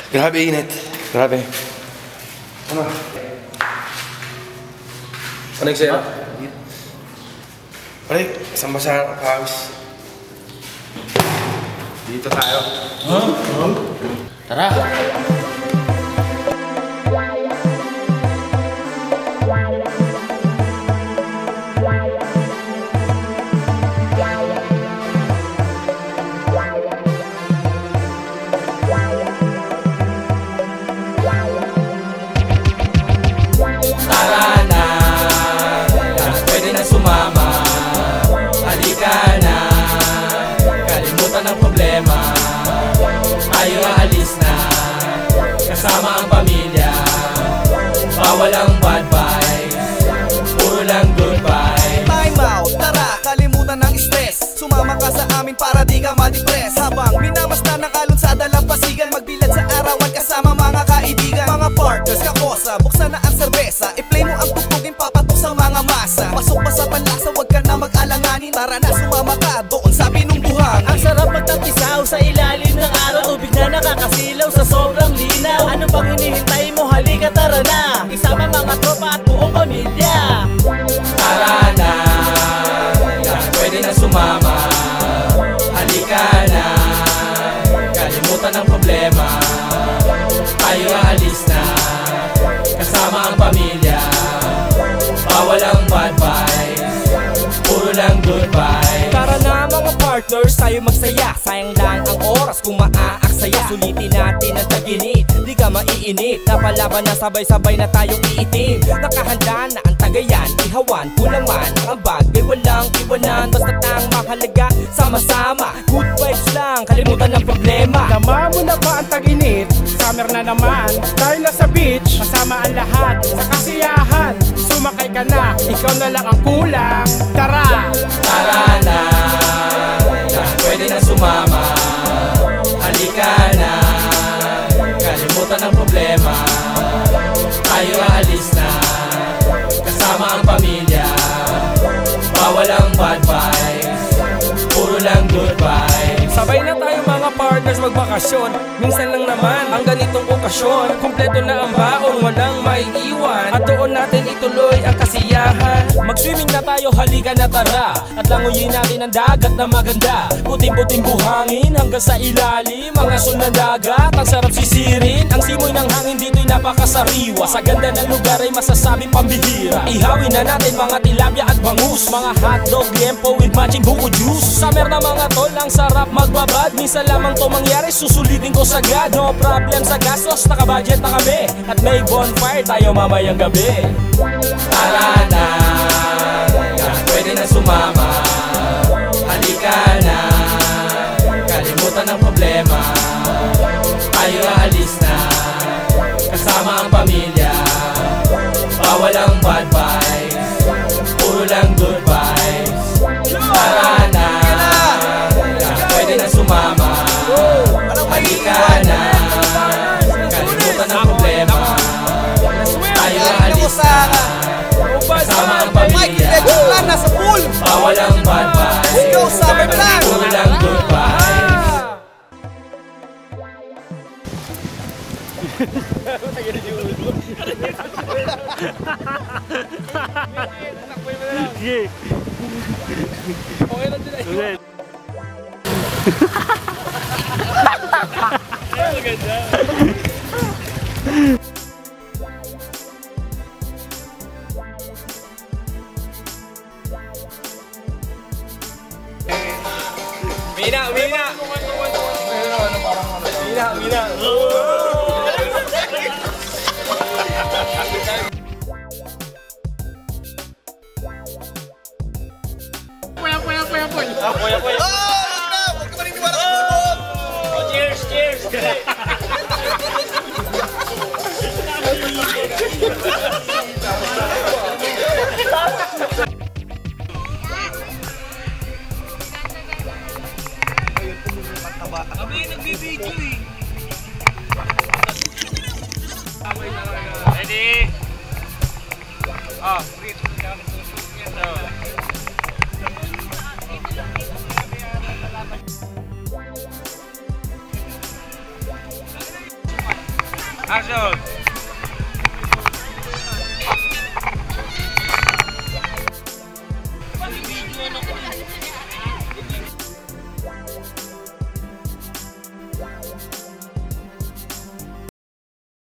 Grabe init. Grabe. Ano? Ano yung sa'yo? Pare, isang basa ng kawis. Dito tayo. Tara! Tayo aalis na kasama ang pamilya. Bawal ang bad vibes, puro lang goodbye. Time out, tara, kalimutan ng stress. Sumama ka sa amin para di ka ma-depress. Habang minamasta ng alon sa dalampasigan, magbilad sa arawan kasama mga kaibigan. Mga partners, kakosa, buksan na ang serbesa. I-play mo ang tugtugin, papatok sa mga masa. Pasok pa sa panlasa, wag ka na mag-alanganin. Tara na, sumama ka doon sa pinungbuhan. Ang sarap magtapisaw sa ilalim ng araw. Tubig na nakakasilaw sa sobrang linaw. Ano pang hinihintay mo? Halika, tara na. Isama mga tropa at buong pamilya. Tara na, pwede na sumama. Halika na, kalimutan ang problema. Tayo aalis na kasama ang pamilya. Bawal ang bad vibes, puro lang goodbye. Tara na mga partners, tayo magsaya. Sayang lang ang oras kung maaaksaya. Sulitin natin ang taginit, di ka maiinip. Napalaban na sabay-sabay na tayong iitim. Nakahanda na ang tagayan, ihawan, kulaman. Ang bagay walang iwanan, basta't ang mahalaga sama-sama. Good vibes lang, kalimutan ng problema. Tama mo na ba ang taginit? Summer na naman, tayo na sa beach. Kasama ang lahat sa kasiyahan. Sumakay ka na, ikaw na lang ang kulang. Tara! Tara na, pwede na sumama. Halika na, kalimutan ang problema. Tayo aalis na kasama ang pamilya. Bawal ang bad vibes, puro lang goodbye. Sabay na tayo mga partners magbakasyon. Minsan lang naman ang ganitong okasyon. Kompleto na ang baon, walang maiiwan. At doon natin ituloy ang kasiyahan. Mag-swimming na tayo, halika na tara. At languyin natin ang dagat na maganda. Puting-puting buhangin hanggang sa ilalim. Mga sul ng dagat, ang sarap sisirin. Ang simoy ng hangin dito'y napakasariwa. Sa ganda ng lugar ay masasabing pambihira. Ihawin na natin mga tilapia at bangus. Mga hotdog, liempo with matching buko juice. Summer na mga tol, ang sarap magbabad. Minsan lamang to mangyari, susulitin ko sagad. No problem sa gastos, nakabudget na kami. At may bonfire tayo mamayang gabi. Tara na, pwede na sumama. Halika na, kalimutan ang problema. Tayo aalis na kasama ang pamilya. Bawal ang bad vibes, puro lang good vibes. Tara na, pwede na sumama. Halika na, kalimutan ang problema. Tayo aalis na kasama ang pamilya. Nasa pool! Bawal ang bad vibes, Let's go, summer plan! puro lang good vibes. Okay lang din ay. Mina! Cheers! Kami nagbibideo eh. Ready? Breathe. Action!